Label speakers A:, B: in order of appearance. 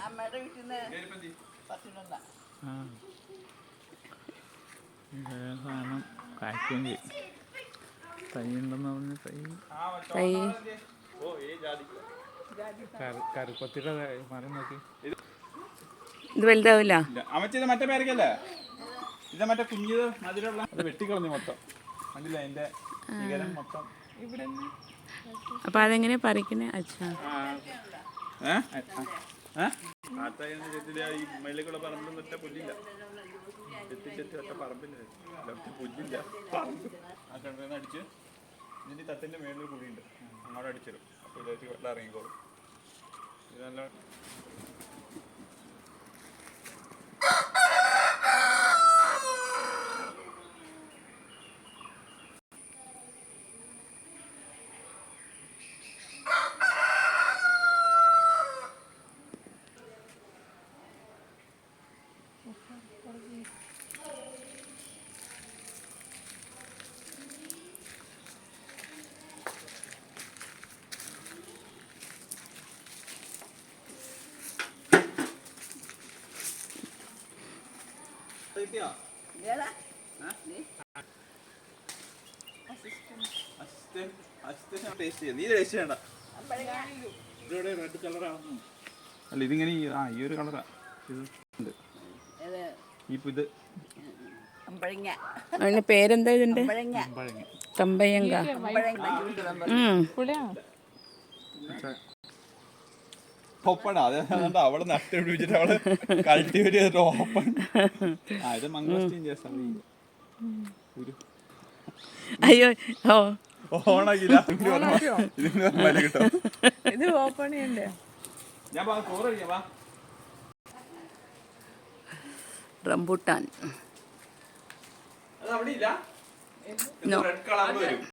A: അമ്മയുടെ വീട്ടിൽ നിന്ന് പത്തിനൊന്ന
B: സാധനം കായ്ക്കുകയും ചെയ്യും. തൈ ഉണ്ടെന്ന് പറഞ്ഞ് തൈ കറുപ്പത്തിയുടെ മരം നോക്കി.
C: ഇത് വലുതാവില്ല.
B: അമ്മച്ചത് മറ്റേ പേരക്കല്ലേ, ഇത് മറ്റേ കുഞ്ഞത് മധുരമുള്ള അത് വെട്ടിക്കളഞ്ഞു മൊത്തം. കണ്ടില്ല അതിന്റെ വികരം മൊത്തം ഇവിടെ.
C: അപ്പൊ അതെങ്ങനെ പറിക്കണേ? അച്ഛാ
B: ഈ മയിലേക്കുള്ള പറമ്പിൽ ഒറ്റ പുല്ലില്ല, ചെത്തി ഒറ്റ പറമ്പില്ല, പുല്ലില്ല പറമ്പ്. ആ കിണറിന്ന് അടിച്ച് ഇതിന്റെ തട്ടിന്റെ മേളിൽ കൂടിയുണ്ട്, അങ്ങോട്ട് അടിച്ചിടും. അപ്പൊ ഇതിലേക്ക് വെള്ളം ഇറങ്ങിക്കോളും. ഇത് നല്ല റെഡ് കളറാണ്. അല്ല ഇതിങ്ങനെ ഈ ഒരു കളറാ ഇത്. ഇത്
C: അതിന്റെ പേരെന്താ ഇതിന്റെ? കമ്പയങ്ക.
B: ഓപ്പണാ, അത് അവള് നട്ടുപിടിച്ചിട്ട് അവള് കൾട്ടിവേറ്റ് ചെയ്തിട്ട് ഓപ്പൺ. ഇത് മംഗളസ്റ്റീൻ ചേർത്താ
C: അയ്യോ
B: ഓണാക്കില്ല. കിട്ടോ
A: ഇത് ഓപ്പൺ ചെയ്യണ്ടേ?
B: ഞാൻ ചോറ് കഴിക്കാം.
C: റംബൂട്ടാൻ
B: അത് അവിടെ ഇല്ല, റെഡ് കളറിൽ വരും.